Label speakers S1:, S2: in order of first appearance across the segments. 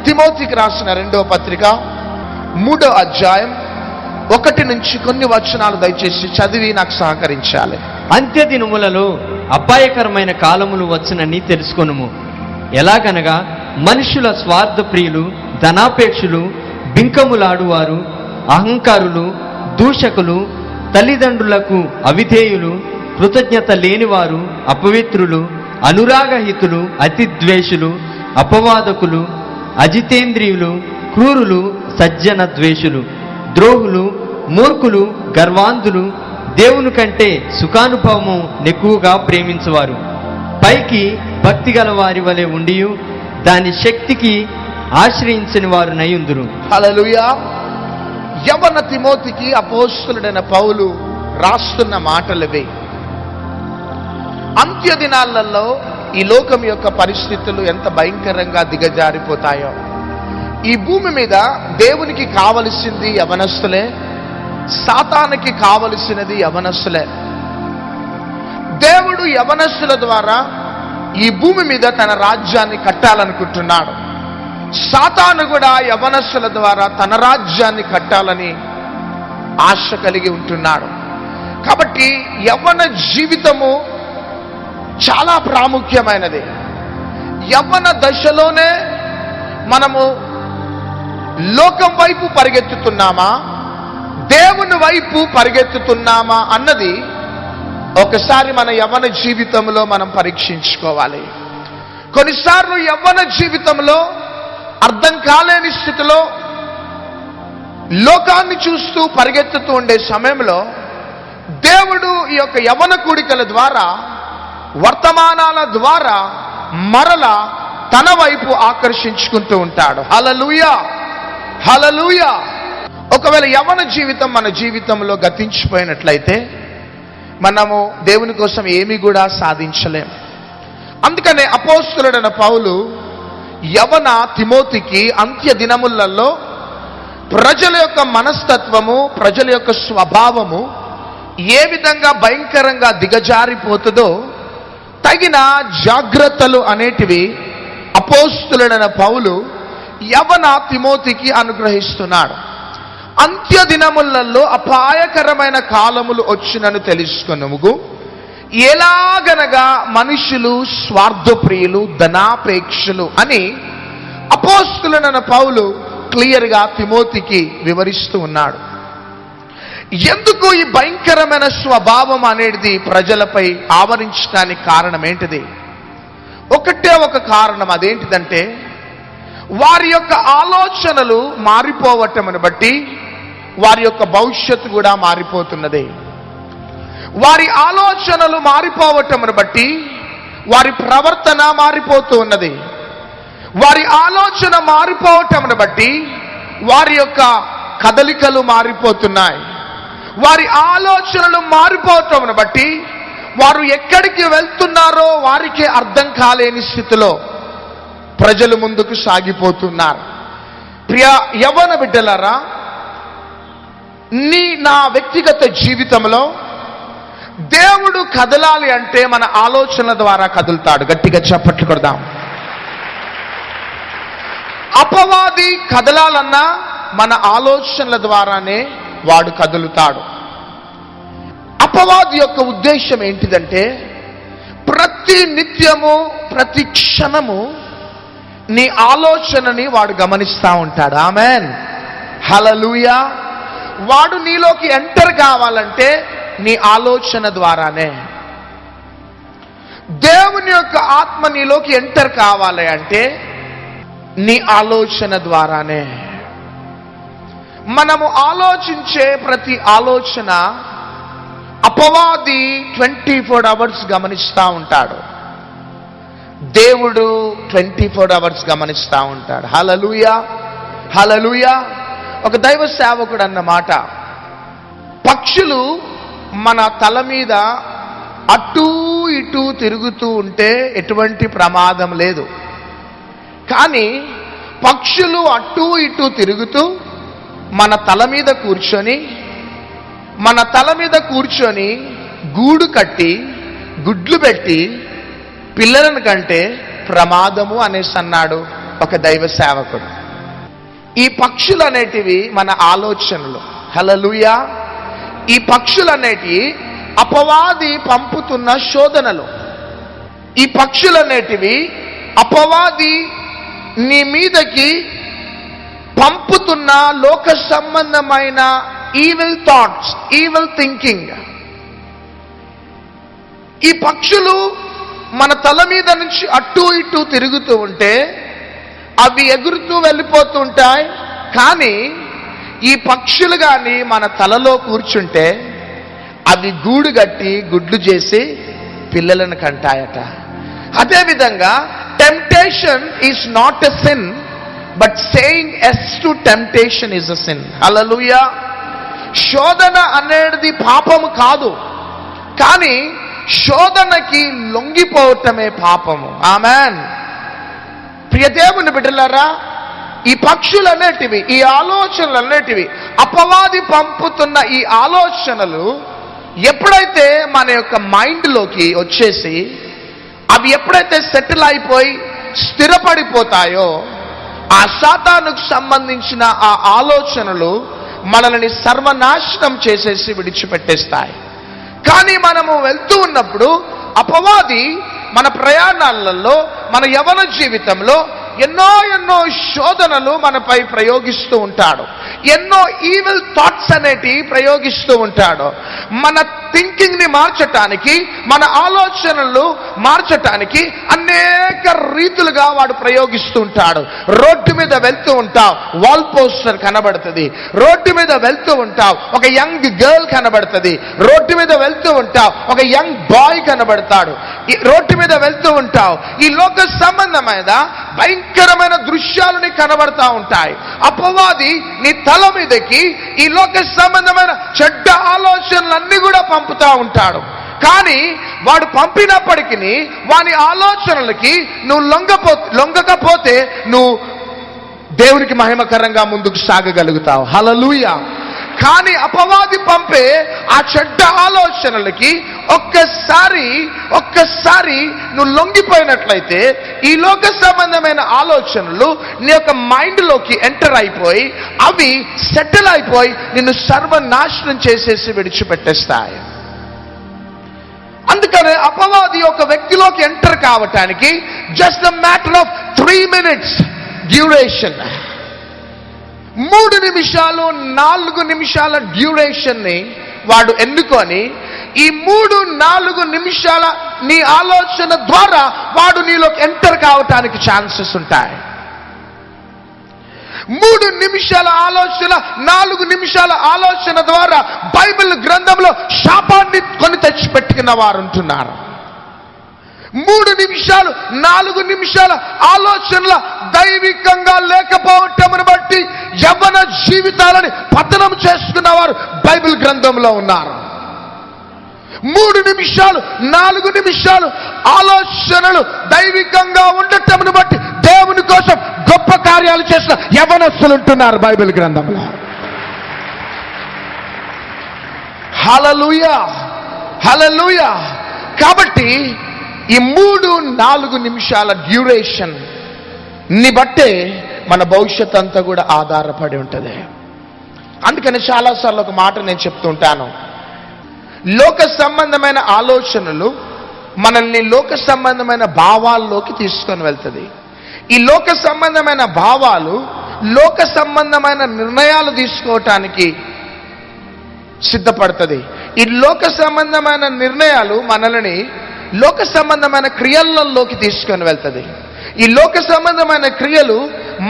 S1: తిమోతికి రాసిన 2వ పత్రిక 3వ అధ్యాయం 1 నుంచి కొన్ని వచనాలు దయచేసి చదివి నాకు సహకరించాలి.
S2: అంత్య దినములలో అపాయకరమైన కాలములు వచ్చునని తెలుసుకొనుము. ఎలాగనగా మనుషుల స్వార్థ ప్రియులు, ధనాపేక్షులు, బింకములాడువారు, అహంకారులు, దూషకులు, తల్లిదండ్రులకు అవిధేయులు, కృతజ్ఞత లేనివారు, అపవిత్రులు, అనురాగహితులు, అతిద్వేషులు, అపవాదకులు, అజితేంద్రియులు, క్రూరులు, సజ్జన ద్వేషులు, ద్రోహులు, మూర్ఖులు, గర్వాంధులు, దేవుని కంటే సుఖానుభవము ఎక్కువగా ప్రేమించువారు, పైకి భక్తి గల వారి వలె ఉండి దాని శక్తికి ఆశ్రయించిన వారు నయుందురు.
S1: హల్లెలూయా. యవన తిమోతికి అపోస్తలుడైన పౌలు రాస్తున్న మాటలవే. అంత్య దినాలలో ఈ లోకం యొక్క పరిస్థితులు ఎంత భయంకరంగా దిగజారిపోతాయో. ఈ భూమి మీద దేవునికి కావలసింది యవనస్తులే, సాతానుకి కావలసినది యవనస్తులే. దేవుడు యవనస్తుల ద్వారా ఈ భూమి మీద తన రాజ్యాన్ని కట్టాలనుకుంటున్నాడు. సాతాను కూడా యవనస్తుల ద్వారా తన రాజ్యాన్ని కట్టాలని ఆశ కలిగి ఉంటున్నాడు. కాబట్టి యవ్వన జీవితము చాలా ప్రాముఖ్యమైనది. యవ్వన దశలోనే మనము లోకం వైపు పరిగెత్తుతున్నామా, దేవుని వైపు పరిగెత్తుతున్నామా అన్నది ఒకసారి మన యవ్వన జీవితంలో మనం పరీక్షించుకోవాలి. కొన్నిసార్లు యవ్వన జీవితంలో అర్థం కాలేని స్థితిలో లోకాన్ని చూస్తూ పరిగెత్తుతూ ఉండే సమయంలో దేవుడు ఈ యొక్క యవ్వన కూడికల ద్వారా, వర్తమానాల ద్వారా మరలా తన వైపు ఆకర్షించుకుంటూ ఉంటాడు. హల్లెలూయా, హల్లెలూయా. ఒకవేళ యవ్వన జీవితం మన జీవితంలో గతించిపోయినట్లయితే మనము దేవుని కోసం ఏమీ కూడా సాధించలేం. అందుకనే అపోస్తలుడైన పౌలు యవన తిమోతికి అంత్య దినములలో ప్రజల యొక్క మనస్తత్వము, ప్రజల యొక్క స్వభావము ఏ విధంగా భయంకరంగా దిగజారిపోతుందో తగిన జాగ్రత్తలు అనేటివి అపోస్తలుడైన పౌలు యవన తిమోతికి అనుగ్రహిస్తున్నాడు. అంత్య దినములలో అపాయకరమైన కాలములు వచ్చినను తెలుసుకొనుము. ఎలాగనగా మనుషులు స్వార్థప్రియులు, ధనాపేక్షలు అని అపోస్తలుడైన పౌలు క్లియర్గా తిమోతికి వివరిస్తూ ఉన్నాడు. ఎందుకు ఈ భయంకరమైన స్వభావం అనేది ప్రజలపై ఆవరించడానికి కారణం ఏంటిది? ఒకటే ఒక కారణం. అదేంటిదంటే వారి యొక్క ఆలోచనలు మారిపోవటమును బట్టి వారి యొక్క భవిష్యత్తు కూడా మారిపోతున్నది. వారి ఆలోచనలు మారిపోవటమును బట్టి వారి ప్రవర్తన మారిపోతూ ఉన్నది. వారి ఆలోచన మారిపోవటమును బట్టి వారి యొక్క కదలికలు మారిపోతున్నాయి. వారి ఆలోచనలు మారిపోవటమును బట్టి వారు ఎక్కడికి వెళ్తున్నారో వారికి అర్థం కాలేని స్థితిలో ప్రజలు ముందుకు సాగిపోతున్నారు. ప్రియ యవ్వన బిడ్డలారా, నా వ్యక్తిగత జీవితంలో దేవుడు కదలాలి అంటే మన ఆలోచనల ద్వారా కదులుతాడు. గట్టిగా చప్పట్లు కొడదాం. అపవాది కదలాలన్నా మన ఆలోచనల ద్వారానే వాడు కదులుతాడు. అపవాది యొక్క ఉద్దేశం ఏంటిదంటే ప్రతి నిత్యము, ప్రతి క్షణము నీ ఆలోచనని వాడు గమనిస్తూ ఉంటాడు. ఆమెన్, హల్లెలూయా. వాడు నీలోకి ఎంటర్ కావాలంటే నీ ఆలోచన ద్వారానే. దేవుని యొక్క ఆత్మ నీలోకి ఎంటర్ కావాలి అంటే నీ ఆలోచన ద్వారానే. మనము ఆలోచించే ప్రతి ఆలోచన అపవాది 24 అవర్స్ గమనిస్తూ ఉంటాడు. దేవుడు 24 అవర్స్ గమనిస్తూ ఉంటాడు. హల్లెలూయా, హల్లెలూయా. ఒక దైవ సేవకుడు అన్నమాట, పక్షులు మన తల మీద అటూ ఇటూ తిరుగుతూ ఉంటే ఎటువంటి ప్రమాదం లేదు. కానీ పక్షులు అటూ ఇటూ తిరుగుతూ మన తల మీద కూర్చొని గూడు కట్టి గుడ్లు పెట్టి పిల్లలను కంటే ప్రమాదము అనేసి అన్నాడు ఒక దైవ సేవకుడు. ఈ పక్షులు అనేటివి మన ఆలోచనలు. హల్లెలూయా. ఈ పక్షులు అనేటివి అపవాది పంపుతున్న శోధనలు. ఈ పక్షులు అనేటివి అపవాది నీ మీదకి పంపుతున్న లోక సంబంధమైన ఈవిల్ థాట్స్, ఈవిల్ థింకింగ్. ఈ పక్షులు మన తల మీద నుంచి అటు ఇటు తిరుగుతూ ఉంటే అవి ఎగురుతూ వెళ్ళిపోతూ ఉంటాయి. కానీ ఈ పక్షులు కానీ మన తలలో కూర్చుంటే అవి గూడు కట్టి గుడ్లు చేసి పిల్లలను కంటాయట. అదేవిధంగా temptation is not a sin, but saying yes to temptation is a sin. Hallelujah. శోధన అనేది పాపము కాదు, కానీ శోధనకి లొంగిపోవటమే పాపము. ఆమెన్. ప్రియ దేవుని బిడ్డలారా, ఈ పక్షులు అనేటివి, ఈ ఆలోచనలు అనేటివి, అపవాది పంపుతున్న ఈ ఆలోచనలు ఎప్పుడైతే మన యొక్క మైండ్లోకి వచ్చేసి అవి ఎప్పుడైతే సెటిల్ అయిపోయి స్థిరపడిపోతాయో, ఆ సాతానుకు సంబంధించిన ఆ ఆలోచనలు మనల్ని సర్వనాశనం చేసేసి విడిచిపెట్టేస్తాయి. కానీ మనము వెళ్తూ ఉన్నప్పుడు అపవాది మన ప్రయాణాలలో, మన యవ్వన జీవితంలో ఎన్నో శోధనలు మనపై ప్రయోగిస్తూ ఉంటాడు. ఎన్నో ఈవిల్ థాట్స్ అనేటివి ప్రయోగిస్తూ ఉంటాడు. మన థింకింగ్ ని మార్చటానికి, మన ఆలోచనలు మార్చటానికి అనేక రీతులుగా వాడు ప్రయోగిస్తూ ఉంటాడు. రోడ్డు మీద వెళ్తూ ఉంటావు, వాల్ పోస్టర్ కనబడుతుంది. రోడ్డు మీద వెళ్తూ ఉంటావు, ఒక యంగ్ గర్ల్ కనబడుతుంది. రోడ్డు మీద వెళ్తూ ఉంటావు, ఒక యంగ్ బాయ్ కనబడతాడు. రోడ్డు మీద వెళ్తూ ఉంటావు, ఈ లోక సంబంధమైన భయంకరమైన దృశ్యాలని కనబడతా ఉంటాయి. అపవాది నీ తల మీదకి ఈ లోక సంబంధమైన చెడ్డ ఆలోచనలన్నీ కూడా పంపుతా ఉంటాడు. కానీ వాడు పంపినప్పటికీ వాని ఆలోచనలకి నువ్వు లొంగకపోతే నువ్వు దేవునికి మహిమకరంగా ముందుకు సాగగలుగుతావు. హల్లెలూయా. కానీ అపవాది పంపే ఆ చెడ్డ ఆలోచనలకి ఒక్కసారి నువ్వు లొంగిపోయినట్లయితే ఈ లోక సంబంధమైన ఆలోచనలు నీ యొక్క మైండ్లోకి ఎంటర్ అయిపోయి అవి సెటిల్ అయిపోయి నిన్ను సర్వనాశనం చేసేసి విడిచిపెట్టేస్తాయి. అందుకనే అపవాది ఒక వ్యక్తిలోకి ఎంటర్ కావటానికి just a matter of 3 minutes duration, 3 నిమిషాలు 4 నిమిషాల డ్యూరేషన్ ని వాడు ఎన్నుకొని ఈ 3-4 నిమిషాల నీ ఆలోచన ద్వారా వాడు నీలోకి ఎంటర్ కావటానికి ఛాన్సెస్ ఉంటాయి. 3 నిమిషాల ఆలోచన, 4 నిమిషాల ఆలోచన ద్వారా బైబిల్ గ్రంథంలో శాపాన్ని కొని తెచ్చిపెట్టుకున్న వారు ఉంటున్నారు. 3 నిమిషాలు 4 నిమిషాల ఆలోచనల దైవికంగా లేకపోవటమును బట్టి యవ్వన జీవితాలని పతనం చేసుకున్న వారు బైబిల్ గ్రంథంలో ఉన్నారు. 3 నిమిషాలు 4 నిమిషాలు ఆలోచనలు దైవికంగా ఉండటమును బట్టి దేవుని కోసం గొప్ప కార్యాలు చేసిన యవ్వనస్తులు ఉంటున్నారు బైబిల్ గ్రంథంలో. హల్లెలూయా, హల్లెలూయా. కాబట్టి ఈ 3-4 నిమిషాల డ్యూరేషన్ ని బట్టే మన భవిష్యత్ అంతా కూడా ఆధారపడి ఉంటుంది. అందుకని చాలాసార్లు ఒక మాట నేను చెప్తుంటాను, లోక సంబంధమైన ఆలోచనలు మనల్ని లోక సంబంధమైన భావాల్లోకి తీసుకొని వెళ్తుంది. ఈ లోక సంబంధమైన భావాలు లోక సంబంధమైన నిర్ణయాలు తీసుకోవటానికి సిద్ధపడుతుంది. ఈ లోక సంబంధమైన నిర్ణయాలు మనల్ని లోక సంబంధమైన క్రియలలోకి తీసుకొని వెళ్తుంది. ఈ లోక సంబంధమైన క్రియలు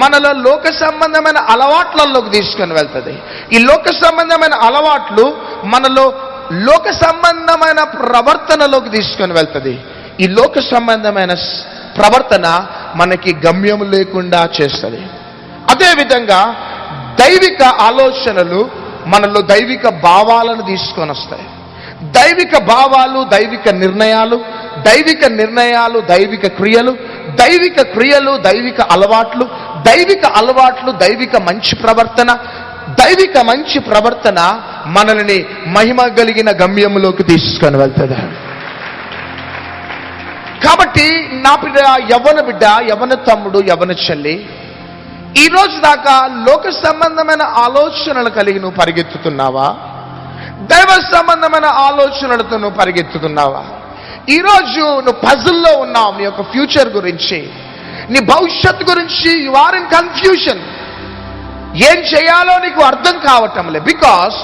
S1: మనలో లోక సంబంధమైన అలవాట్లలోకి తీసుకొని వెళ్తుంది. ఈ లోక సంబంధమైన అలవాట్లు మనలో లోక సంబంధమైన ప్రవర్తనలోకి తీసుకొని వెళ్తుంది. ఈ లోక సంబంధమైన ప్రవర్తన మనకి గమ్యం లేకుండా చేస్తుంది. అదేవిధంగా దైవిక ఆలోచనలు మనలో దైవిక భావాలను తీసుకొని వస్తాయి. దైవిక భావాలు దైవిక నిర్ణయాలు, దైవిక నిర్ణయాలు దైవిక క్రియలు, దైవిక క్రియలు దైవిక అలవాట్లు, దైవిక అలవాట్లు దైవిక మంచి ప్రవర్తన, దైవిక మంచి ప్రవర్తన మనల్ని మహిమ కలిగిన గమ్యంలోకి తీసుకొని వెళ్తుంది. కాబట్టి నా బిడ్డ, యవ్వన బిడ్డ, యవ్వన తమ్ముడు, యవ్వన చెల్లి, ఈ రోజు దాకా లోక సంబంధమైన ఆలోచనలు కలిగి నువ్వు పరిగెత్తుతున్నావా? దైవ సంబంధమైన ఆలోచనలతో నువ్వు పరిగెత్తుతున్నావా? ఈరోజు నువ్వు పజిల్లో ఉన్నావు. నీ యొక్క ఫ్యూచర్ గురించి, నీ భవిష్యత్తు గురించి యు ఆర్ ఇన్ కన్ఫ్యూషన్. ఏం చేయాలో నీకు అర్థం కావటం లేదు. బికాస్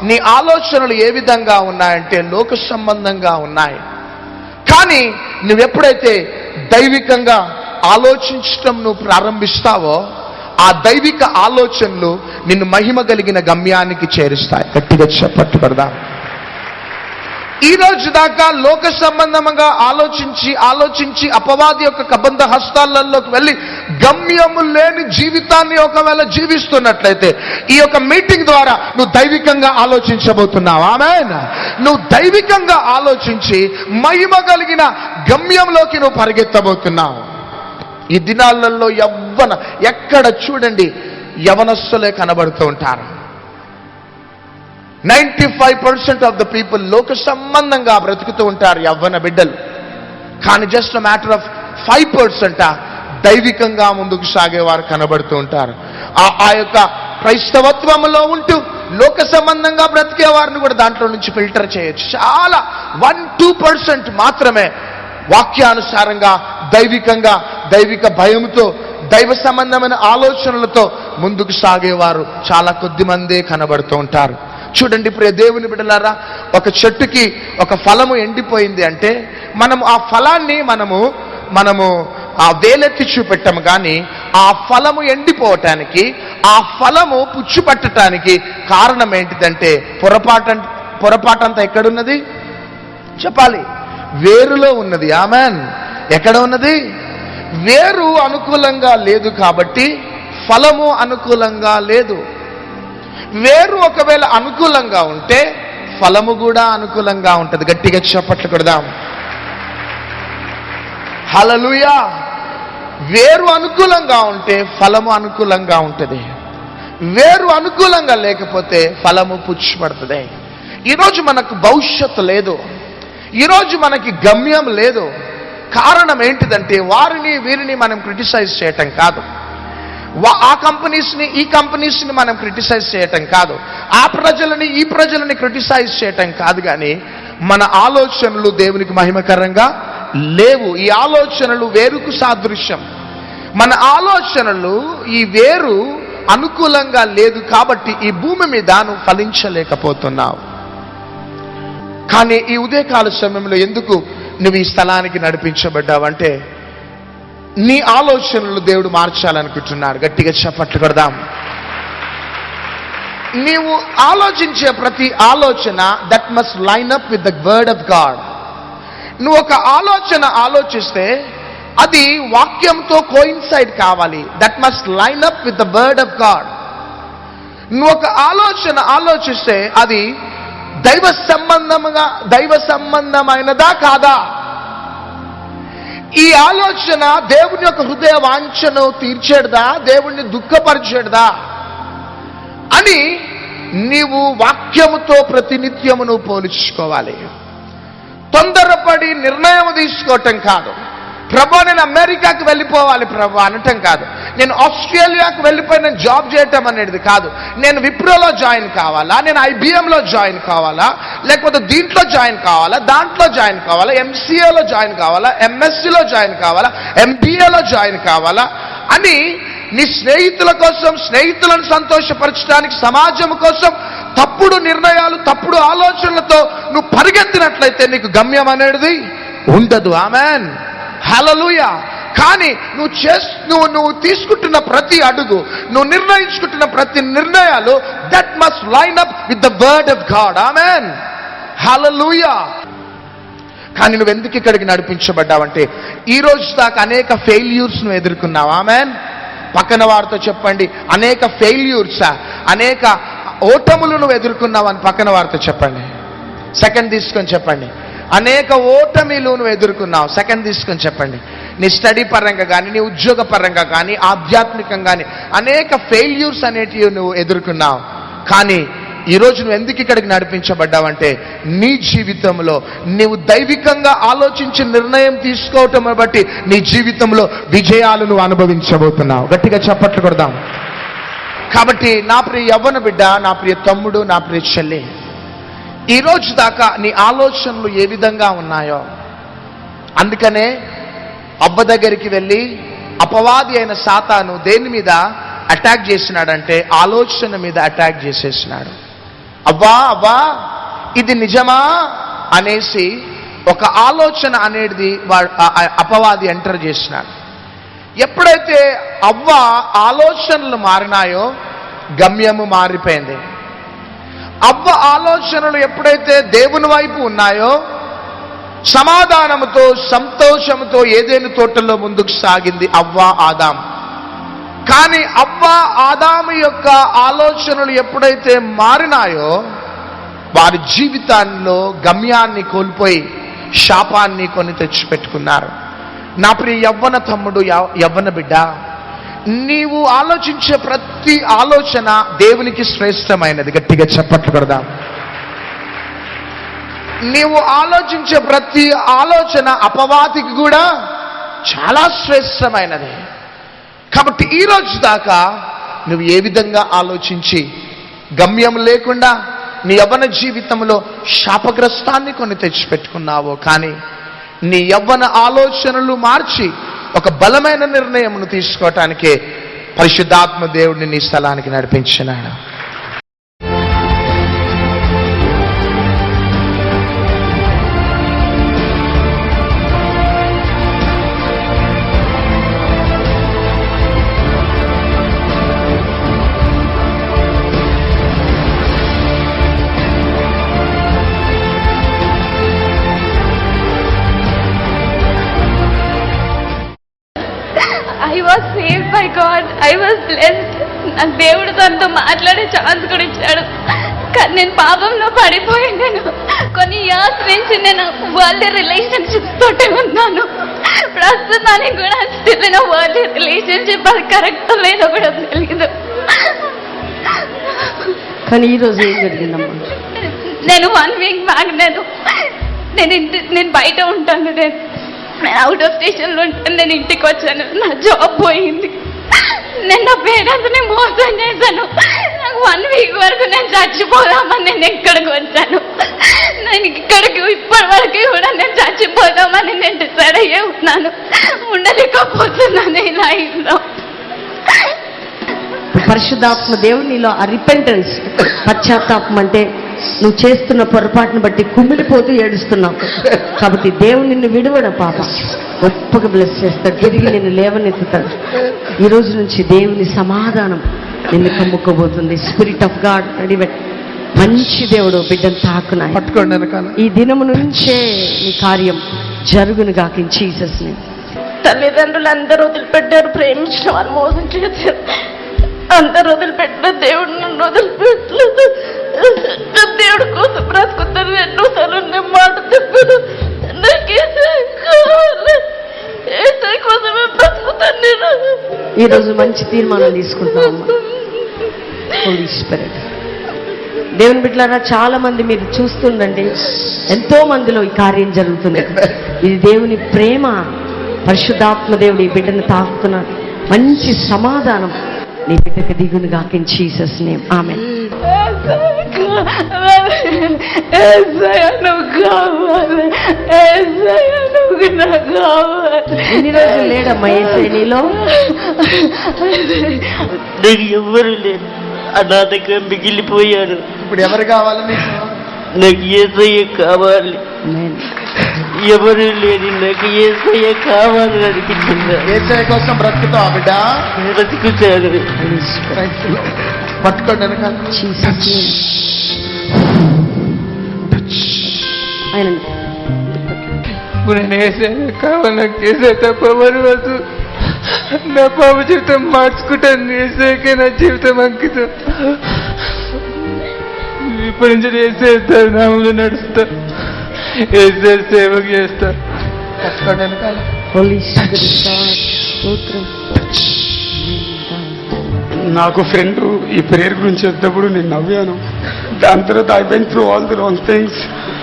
S1: నీ ఆలోచనలు ఏ విధంగా ఉన్నాయంటే లోక సంబంధంగా ఉన్నాయి. కానీ నువ్వెప్పుడైతే దైవికంగా ఆలోచించటం నువ్వు ప్రారంభిస్తావో, ఆ దైవిక ఆలోచనలు నిన్ను మహిమ కలిగిన గమ్యానికి చేరుస్తాయి. గట్టిగా చప్పట్లు కొడదాం. ఈ రోజు దాకా లోక సంబంధంగా ఆలోచించి అపవాది యొక్క కబంధ హస్తాలలోకి వెళ్ళి గమ్యము లేని జీవితాన్ని ఒకవేళ జీవిస్తున్నట్లయితే, ఈ యొక్క మీటింగ్ ద్వారా నువ్వు దైవికంగా ఆలోచించబోతున్నావు. ఆమేన్. నువ్వు దైవికంగా ఆలోచించి మహిమ కలిగిన గమ్యంలోకి నువ్వు పరిగెత్తబోతున్నావు. ఈ దినాలలో ఎక్కడ చూడండి యవనస్తులే కనబడుతూ ఉంటారు. 95% ఆఫ్ ద పీపుల్ లోక సంబంధంగా బ్రతుకుతూ ఉంటారు, యవ్వన బిడ్డలు. కానీ జస్ట్ మ్యాటర్ ఆఫ్ 5% దైవికంగా ముందుకు సాగేవారు కనబడుతూ ఉంటారు. ఆ యొక్క క్రైస్తవత్వంలో ఉంటూ లోక సంబంధంగా బ్రతికే వారిని కూడా దాంట్లో నుంచి ఫిల్టర్ చేయొచ్చు. చాలా 1-2% మాత్రమే వాక్యానుసారంగా దైవికంగా, దైవిక భయంతో, దైవ సంబంధమైన ఆలోచనలతో ముందుకు సాగేవారు చాలా కొద్ది మందే కనబడుతూ ఉంటారు. చూడండి ప్రియ దేవుని బిడ్డలారా, ఒక చెట్టుకి ఒక ఫలము ఎండిపోయింది అంటే మనము ఆ ఫలాన్ని మనము ఆ వేలెత్తి చూపెట్టము. కానీ ఆ ఫలము ఎండిపోవటానికి, ఆ ఫలము పుచ్చు పట్టడానికి కారణం ఏంటిదంటే పొరపాటంతా ఎక్కడున్నది చెప్పాలి? వేరులో ఉన్నది. ఆమెన్. ఎక్కడ ఉన్నది? వేరు అనుకూలంగా లేదు కాబట్టి ఫలము అనుకూలంగా లేదు. వేరు ఒకవేళ అనుకూలంగా ఉంటే ఫలము కూడా అనుకూలంగా ఉంటుంది. గట్టిగా చప్పట్లు కొడదాం. హల్లెలూయా. వేరు అనుకూలంగా ఉంటే ఫలము అనుకూలంగా ఉంటుంది. వేరు అనుకూలంగా లేకపోతే ఫలము పుచ్చిపడుతుంది. ఈరోజు మనకు భవిష్యత్తు లేదు, ఈరోజు మనకి గమ్యం లేదు. కారణం ఏంటిదంటే వారిని వీరిని మనం క్రిటిసైజ్ చేయటం కాదు, ఆ కంపెనీస్ని ఈ కంపెనీస్ని మనం క్రిటిసైజ్ చేయటం కాదు, ఆ ప్రజలని ఈ ప్రజలని క్రిటిసైజ్ చేయటం కాదు. కానీ మన ఆలోచనలు దేవునికి మహిమకరంగా లేవు. ఈ ఆలోచనలు వేరుకు సాదృశ్యం. మన ఆలోచనలు ఈ వేరు అనుకూలంగా లేదు కాబట్టి ఈ భూమి మీద నువ్వు ఫలించలేకపోతున్నావు. కానీ ఈ ఉదయకాల సమయంలో ఎందుకు నువ్వు ఈ స్థలానికి నడిపించబడ్డావంటే నీ ఆలోచనలు దేవుడు మార్చాలనుకుంటున్నాడు. గట్టిగా చప్పట్లు కొడదాం. నీవు ఆలోచించే ప్రతి ఆలోచన that must line up with the word of God. నువ్వు ఒక ఆలోచన ఆలోచిస్తే అది వాక్యంతో కోయిన్సైడ్ కావాలి. That must line up with the word of God. నువ్వు ఒక ఆలోచన ఆలోచిస్తే అది దైవ సంబంధమైనదా కాదా? ఈ ఆలోచన దేవుని యొక్క హృదయ వాంఛను తీర్చేడదా, దేవుణ్ణి దుఃఖపరిచేడదా అని నీవు వాక్యముతో ప్రతినిత్యము నువ్వు పోల్చుకోవాలి. తొందరపడి నిర్ణయం తీసుకోవటం కాదు. ప్రభా నేను అమెరికాకి వెళ్ళిపోవాలి ప్రభా అనటం కాదు. నేను ఆస్ట్రేలియాకు వెళ్ళిపోయి నేను జాబ్ చేయటం అనేది కాదు. నేను విప్రోలో జాయిన్ కావాలా, నేను IBMలో జాయిన్ కావాలా, లేకపోతే దీంట్లో జాయిన్ కావాలా, దాంట్లో జాయిన్ కావాలా, MCAలో జాయిన్ కావాలా, MSCలో జాయిన్ కావాలా, MBAలో జాయిన్ కావాలా అని నీ స్నేహితుల కోసం, స్నేహితులను సంతోషపరచడానికి, సమాజం కోసం తప్పుడు నిర్ణయాలు, తప్పుడు ఆలోచనలతో నువ్వు పరిగెత్తినట్లయితే నీకు గమ్యం అనేది ఉండదు. ఆమెన్. హల్లెలూయా. కానీ నువ్వు తీసుకుంటున్న ప్రతి అడుగు, నువ్వు నిర్ణయించుకుంటున్న ప్రతి నిర్ణయాలు that must line up with the word of God. Amen. Hallelujah. కానీ నువ్వు ఎందుకు ఇక్కడికి నడిపించబడ్డావంటే ఈ రోజు దాకా అనేక ఫెయిల్యూర్స్ నువ్వు ఎదుర్కొన్నావు. ఆమెన్. పక్కన వారితో చెప్పండి, అనేక ఫెయిల్యూర్స్, అనేక ఓటములు నువ్వు ఎదుర్కొన్నావు అని పక్కన వారితో చెప్పండి. సెకండ్ తీసుకొని చెప్పండి, అనేక ఓటమిలు నువ్వు ఎదుర్కొన్నావు. సెకండ్ తీసుకొని చెప్పండి. నీ స్టడీ పరంగా కానీ, నీ ఉద్యోగ పరంగా కానీ, ఆధ్యాత్మికంగా కానీ అనేక ఫెయిల్యూర్స్ అనేటివి నువ్వు ఎదుర్కొన్నావు. కానీ ఈరోజు నువ్వు ఎందుకు ఇక్కడికి నడిపించబడ్డావంటే నీ జీవితంలో నీవు దైవికంగా ఆలోచించి నిర్ణయం తీసుకోవటం బట్టి నీ జీవితంలో విజయాలు నువ్వు అనుభవించబోతున్నావు. గట్టిగా చప్పట్లు కొడదాం. కాబట్టి నా ప్రియ యవ్వన బిడ్డ, నా ప్రియ తమ్ముడు, నా ప్రియ చెల్లి, ఈ రోజు దాకా నీ ఆలోచనలు ఏ విధంగా ఉన్నాయో, అందుకనే అవ్వ దగ్గరికి వెళ్ళి అపవాది అయిన సాతాను దేని మీద అటాక్ చేసినాడంటే ఆలోచన మీద అటాక్ చేసేసినాడు. అవ్వా అవ్వా ఇది నిజమా అనేసి ఒక ఆలోచన అనేది అపవాది ఎంటర్ చేసినాడు. ఎప్పుడైతే అవ్వ ఆలోచనలు మారినాయో గమ్యము మారిపోయింది. అవ్వ ఆలోచనలు ఎప్పుడైతే దేవుని వైపు ఉన్నాయో సమాధానముతో సంతోషముతో ఏదైనా తోటలో ముందుకు సాగింది అవ్వ ఆదాం. కానీ అవ్వ ఆదాము యొక్క ఆలోచనలు ఎప్పుడైతే మారినాయో వారి జీవితాల్లో గమ్యాన్ని కోల్పోయి శాపాన్ని కొని తెచ్చిపెట్టుకున్నారు. నా ప్రియ యవ్వన తమ్ముడు, యవ్వన బిడ్డ, నీవు ఆలోచించే ప్రతి ఆలోచన దేవునికి శ్రేష్టమైనది. గట్టిగా చప్పట్లు కొడదాం. నీవు ఆలోచించే ప్రతి ఆలోచన అపవాదికి కూడా చాలా శ్రేష్టమైనది. కాబట్టి ఈ రోజు దాకా నువ్వు ఏ విధంగా ఆలోచించి గమ్యం లేకుండా నీ యవ్వన జీవితంలో శాపగ్రస్తాన్ని కొని తెచ్చిపెట్టుకున్నావో, కానీ నీ యవ్వన ఆలోచనలు మార్చి ఒక బలమైన నిర్ణయమును తీసుకోవటానికే పరిశుద్ధాత్మ దేవుడిని నీ స్థలానికి నడిపించినాడు.
S3: I was saved by God. I was blessed. నాకు దేవుడు తనతో మాట్లాడే ఛాన్స్ కూడా ఇచ్చాడు. కానీ నేను పాపంలో పడిపోయాను. కొన్ని ఇయర్స్ నుంచి నేను వరల్డ్ రిలేషన్షిప్స్ తోటే ఉన్నాను. ప్రస్తుతానికి కూడా స్టిల్ నేను వరల్డ్ రిలేషన్షిప్ అది కరెక్ట్ లేదో కూడా తెలియదు.
S4: కానీ ఈరోజు ఏం జరిగిందమ్మా?
S3: నేను 1 వీక్ బ్యాక్ నేను బయట ఉంటాను. నేను అవుట్ ఆఫ్ స్టేషన్లో ఉంటాను. నేను ఇంటికి వచ్చాను. నా జాబ్ పోయింది. నేను నా పేరెంట్స్ని మోసం చేశాను. నాకు 1 వీక్ వరకు నేను చచ్చిపోదామని నేను ఇక్కడికి వచ్చాను. నేను ఇక్కడికి ఇప్పటి వరకు కూడా నేను చచ్చిపోదామని నేను డిసైడ్ అయ్యే ఉన్నాను. ఉండలేకపోతున్నాను ఈ లైఫ్లో.
S4: పరిశుద్ధాత్మ దేవుడు నీలో ఆ రిపెంటెన్స్, పశ్చాత్తాపం అంటే నువ్వు చేస్తున్న పొరపాటును బట్టి కుమిలిపోతూ ఏడుస్తున్నావు. కాబట్టి దేవుడు నిన్ను విడువడం పాప గొప్పగా బ్లెస్ చేస్తాడు. తిరిగి నిన్ను లేవనెత్తుతాడు. ఈ రోజు నుంచి దేవుని సమాధానం నిన్ను కమ్ముకోబోతుంది. స్పిరిట్ ఆఫ్ గాడ్ రెడీబెట్. మంచి దేవుడు బిడ్డను తాకున్నాయి.
S1: పట్టుకోండి.
S4: ఈ దినము నుంచే నీ కార్యం జరుగును గాక ఇన్ జీసస్ నేమ్.
S3: తల్లిదండ్రులు అందరూ వదిలిపెట్టారు. ప్రేమించిన వాళ్ళు మోసం చేశారు. అందరూ వదిలిపెట్టిన దేవుడు నన్ను వదిలిపెట్టలేదు. దేవుడి కోసం బ్రతుకుతాను. ఎన్నోసార్లు నేను మాట చెప్పాను. నాకు ఏసై కావాలి, ఏసై కోసమే బ్రతుకుతాను నేను.
S4: ఈరోజు మంచి తీర్మానం తీసుకుంటామమ్మా. హోలీ స్పిరిట్. దేవుని బిడ్డలారా, చాలా మంది మీరు చూస్తుండండి, ఎంతో మందిలో ఈ కార్యం జరుగుతుంది. ఇది దేవుని ప్రేమ. పరిశుద్ధాత్మ దేవుడు ఈ బిడ్డను తాకుతున్నాడు. మంచి సమాధానం నీ బిడ్డకు దిగును గాక ఇన్ జీసస్ నేమ్. ఆమేన్. ఎన్ని రోజులు లేడమ్మా యేసయ్య నీలో?
S5: నాకు ఎవరు లేదు, అనాథగా మిగిలిపోయాను.
S1: ఇప్పుడు ఎవరు కావాలి నీకు?
S5: నాకు యేసయ్య కావాలి. ఎవరు లేని నాకు యేసయ్య కావాలని అనిపించింది.
S1: యేసయ్య కోసం బ్రతుకుతావా బిడ్డ?
S5: బ్రతుకుతాను.
S1: పట్టుకోండి వెనకాల.
S6: నేను వేసే కావాలి. నాకు వేసే తప్ప మరి వద్దు. నా పాప జీవితం మార్చుకుంటాను. వేసేకే నా జీవితం అంకితం. ఇప్పటి నుంచి వేసే నామంలో నడుస్తా, వేసే సేవకు చేస్తా.
S1: పట్టుకోండి వెనకాల.
S4: హోలీ స్పిరిట్ స్తోత్రం.
S7: నాకు ఫ్రెండ్ ఈ ప్రేయర్ గురించి వచ్చేటప్పుడు నేను నవ్వాను. దాని తర్వాత I went through all the wrong things.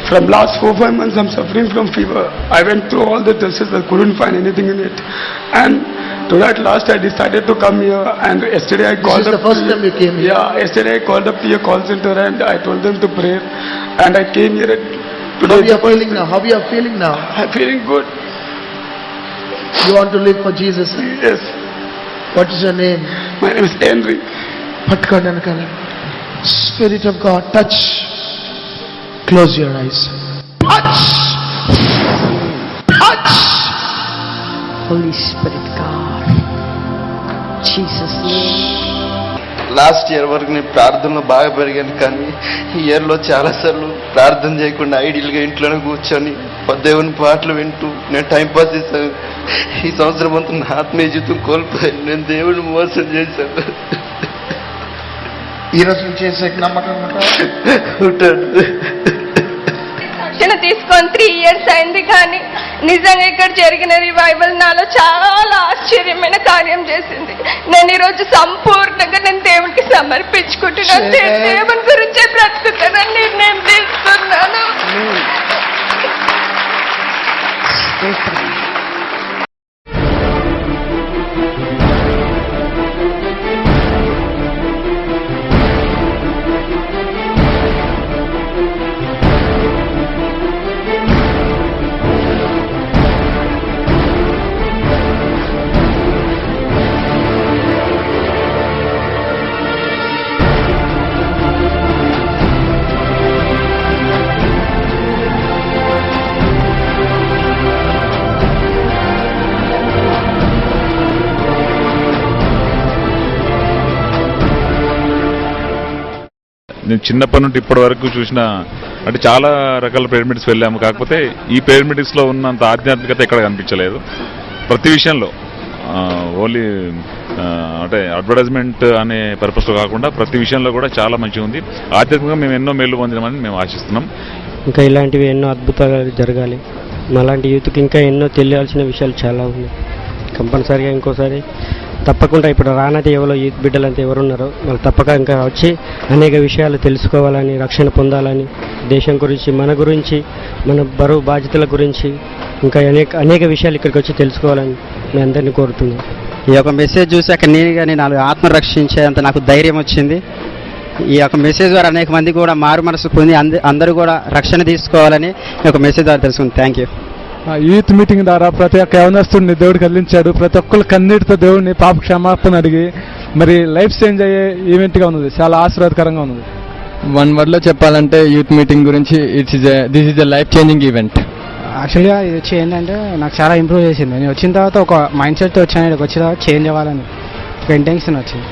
S7: From last 4-5 months I'm suffering from fever. I went through all the tests, I couldn't find anything in it. And to that last I decided to come here, and yesterday I called
S8: This is the first time you came here?
S7: Yeah, yesterday I called up to your call center and I told them to pray, and I came here today.
S8: How you are feeling now? How you are feeling now?
S7: I'm feeling good.
S8: You want to live for Jesus?
S7: Yes.
S8: What is your name?
S7: My name is Henry.
S8: పట్టుకోండి వెనకాల. Spirit of God, touch. Close your eyes.
S1: Touch! Touch!
S4: Holy Spirit God. Jesus name.
S9: Last year వరకు నేను ప్రార్థనలో బాగా పెరిగాను, కానీ ఈ ఇయర్లో చాలాసార్లు ప్రార్థన చేయకుండా ఐడియల్గా ఇంట్లోనే కూర్చొని దేవుని పాటలు వింటూ నేను టైంపాస్ చేశాను. ఈ సంవత్సరం అంతా నా ఆత్మీయ జీవితం కోల్పోయాను. నేను దేవుడిని మోసం చేశాను.
S1: ఈ రోజు చేసే నమ్మకం
S9: ఉంటాను.
S3: రక్షణ తీసుకొని 3 years అయింది, కానీ నిజంగా ఇక్కడ జరిగిన రివైవల్ నాలో చాలా ఆశ్చర్యమైన కార్యం చేసింది. నేను ఈరోజు సంపూర్ణంగా నేను దేవునికి సమర్పించుకుంటున్నాను. నేను దేవుని గురించే బ్రతుకుతానని నిర్ణయం తీసుకున్నాను.
S10: నేను చిన్నప్పటి నుండి ఇప్పటి వరకు చూసిన అంటే చాలా రకాల పిరమిడ్స్ వెళ్ళాము. కాకపోతే ఈ పిరమిడ్స్లో ఉన్నంత ఆధ్యాత్మికత ఎక్కడ కనిపించలేదు. ప్రతి విషయంలో ఓన్లీ అంటే అడ్వర్టైజ్మెంట్ అనే పర్పస్లో కాకుండా ప్రతి విషయంలో కూడా చాలా మంచిగా ఉంది. ఆధ్యాత్మికంగా మేము ఎన్నో మేలు పొందినామని మేము ఆశిస్తున్నాం.
S11: ఇంకా ఇలాంటివి ఎన్నో అద్భుతాలు జరగాలి. అలాంటి యూత్కి ఇంకా ఎన్నో తెలియాల్సిన విషయాలు చాలా ఉన్నాయి. కంపల్సరీగా ఇంకోసారి తప్పకుండా ఇప్పుడు రానది ఎవరో యూత్ బిడ్డలంతా ఎవరున్నారో వాళ్ళు తప్పక ఇంకా వచ్చి అనేక విషయాలు తెలుసుకోవాలని, రక్షణ పొందాలని, దేశం గురించి, మన గురించి, మన బరువు బాధ్యతల గురించి ఇంకా అనేక విషయాలు ఇక్కడికి వచ్చి తెలుసుకోవాలని నేను అందరినీ కోరుతున్నాను.
S12: ఈ యొక్క మెసేజ్ చూసాక నేను నాలుగు ఆత్మ రక్షించేంత నాకు ధైర్యం వచ్చింది. ఈ యొక్క మెసేజ్ ద్వారా అనేక మంది కూడా మారు మనసు పొంది అందరూ కూడా రక్షణ తీసుకోవాలని ఈ యొక్క మెసేజ్ ద్వారా తెలుసుకుంది. Thank you.
S13: యూత్ మీటింగ్ ద్వారా ప్రతి ఒక్క యవనస్తుడిని దేవుడు కదిలించాడు. ప్రతి ఒక్కరు కన్నీటితో దేవుడిని పాప క్షమాపణ అడిగి మరి లైఫ్ చేంజ్ అయ్యే ఈవెంట్గా ఉన్నది. చాలా ఆశీర్వాదకరంగా ఉన్నది.
S2: వన్ వర్డ్లో చెప్పాలంటే యూత్ మీటింగ్ గురించి this is a life changing event.
S11: యాక్చువల్గా ఇది వచ్చి ఏంటంటే నాకు చాలా ఇంప్రూవ్ చేసింది. నేను వచ్చిన తర్వాత ఒక మైండ్ సెట్ వచ్చాను, ఇక్కడికి వచ్చిన తర్వాత చేంజ్ అవ్వాలని ఒక ఇంటెన్షన్ వచ్చింది.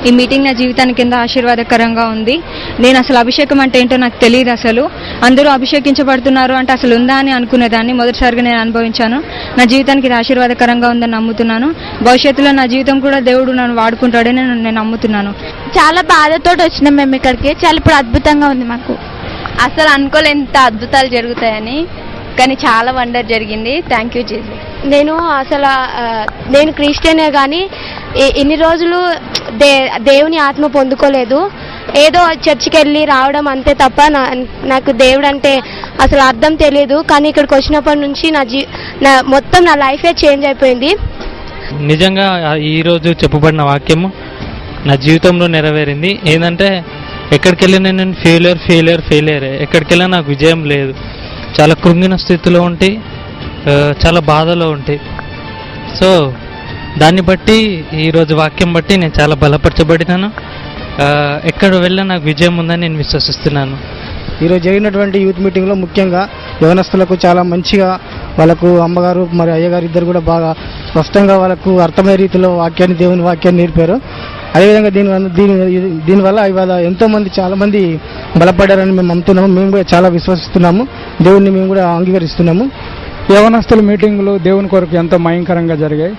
S3: ఈ మీటింగ్ నా జీవితానికి ఎంత ఆశీర్వాదకరంగా ఉంది. నేను అసలు అభిషేకం అంటే ఏంటో నాకు తెలియదు. అసలు అందరూ అభిషేకించబడుతున్నారు అంటే అసలు ఉందా అని అనుకునేదాన్ని. మొదటిసారిగా నేను అనుభవించాను. నా జీవితానికి ఇది ఆశీర్వాదకరంగా ఉందని నమ్ముతున్నాను. భవిష్యత్తులో నా జీవితం కూడా దేవుడు నన్ను వాడుకుంటాడని నేను నమ్ముతున్నాను.
S14: చాలా బాధతో వచ్చినాం మేము ఇక్కడికి. చాలా ఇప్పుడు అద్భుతంగా ఉంది మాకు.
S3: అసలు అనుకోలే ఎంత అద్భుతాలు జరుగుతాయని, కానీ చాలా వండర్ జరిగింది. Thank you Jesus.
S14: నేను క్రిస్టియనే కానీ ఇన్ని రోజులు దేవుని ఆత్మ పొందుకోలేదు. ఏదో చర్చికి వెళ్ళి రావడం అంతే తప్ప నాకు దేవుడు అంటే అసలు అర్థం తెలియదు. కానీ ఇక్కడికి వచ్చినప్పటి నుంచి మొత్తం నా లైఫే చేంజ్ అయిపోయింది.
S11: నిజంగా ఈరోజు చెప్పబడిన వాక్యము నా జీవితంలో నెరవేరింది. ఏంటంటే ఎక్కడికి వెళ్ళినా నేను ఫెయిలియర్. ఎక్కడికి వెళ్ళినా నాకు విజయం లేదు. చాలా కృంగిన స్థితిలో ఉంటే, చాలా బాధలో ఉంటాయి. సో దాన్ని బట్టి ఈరోజు వాక్యం బట్టి నేను చాలా బలపరచబడినాను. ఎక్కడ వెళ్ళినా నాకు విజయం ఉందని నేను విశ్వసిస్తున్నాను.
S15: ఈరోజు జరిగినటువంటి యూత్ మీటింగ్లో ముఖ్యంగా యవనస్తులకు చాలా మంచిగా వాళ్ళకు అమ్మగారు మరి అయ్యగారు ఇద్దరు కూడా బాగా స్పష్టంగా వాళ్ళకు అర్థమయ్యే రీతిలో దేవుని వాక్యాన్ని నేర్పారు. అదేవిధంగా దీనివల్ల ఇవాళ ఎంతోమంది చాలామంది బలపడ్డారని మేము నమ్ముతున్నాము. మేము కూడా చాలా విశ్వసిస్తున్నాము. దేవుడిని మేము కూడా అంగీకరిస్తున్నాము.
S13: యవనస్తుల మీటింగులు దేవుని కొరకు ఎంతో భయంకరంగా జరిగాయి.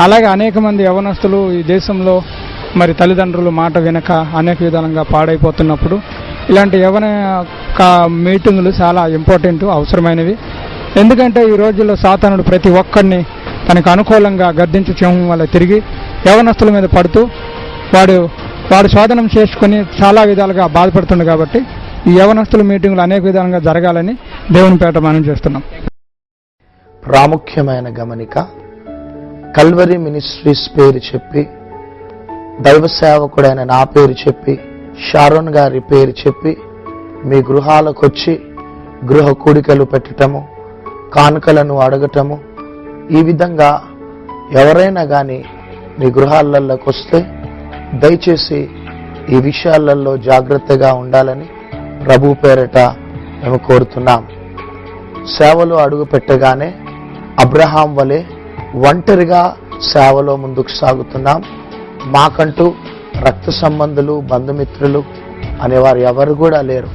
S13: అలాగే అనేక మంది యవనస్తులు ఈ దేశంలో మరి తల్లిదండ్రులు మాట వినక అనేక విధాలుగా పాడైపోతున్నప్పుడు ఇలాంటి యవన మీటింగులు చాలా ఇంపార్టెంట్, అవసరమైనవి. ఎందుకంటే ఈ రోజుల్లో సాతానుడు ప్రతి ఒక్కరిని తనకు అనుకూలంగా గద్దించు సింహం వల్ల తిరిగి యవనస్తుల మీద పడుతూ వాడు శోధనం చేసుకొని చాలా విధాలుగా బాధపడుతుంది. కాబట్టి ఈ యవనస్తుల మీటింగులు అనేక విధాలుగా జరగాలని దేవుని పేట మనం చేస్తున్నాం.
S8: ప్రాముఖ్యమైన గమనిక, కల్వరీ మినిస్ట్రీస్ పేరు చెప్పి, దైవ సేవకుడైన నా పేరు చెప్పి, షారోన్ గారి పేరు చెప్పి మీ గృహాలకు వచ్చి గృహ కూడికలు పెట్టటము, కానుకలను అడగటము, ఈ విధంగా ఎవరైనా కానీ మీ గృహాలలోకి వస్తే దయచేసి ఈ విషయాలలో జాగ్రత్తగా ఉండాలని ప్రభు పేరట మేము కోరుతున్నాం. సేవలో అడుగు పెట్టగానే అబ్రహాం వలె ఒంటరిగా సేవలో ముందుకు సాగుతున్నాం. మాకంటూ రక్త సంబంధులు, బంధుమిత్రులు అనేవారు ఎవరు కూడా లేరు.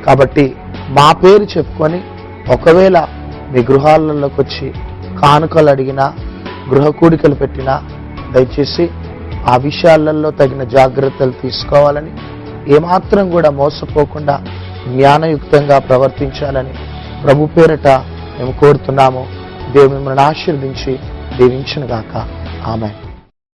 S8: కాబట్టి మా పేరు చెప్పుకొని ఒకవేళ మీ గృహాలలోకి వచ్చి కానుకలు అడిగినా, గృహ కూడికలు పెట్టినా దయచేసి ఆ విషయాలలో తగిన జాగ్రత్తలు తీసుకోవాలని, ఏమాత్రం కూడా మోసపోకుండా జ్ఞానయుక్తంగా ప్రవర్తించాలని ప్రభు పేరట మేము కోరుతున్నాము. దేవుని మిమ్మల్ని ఆశీర్వదించి దీవించును గాక. ఆమేన్.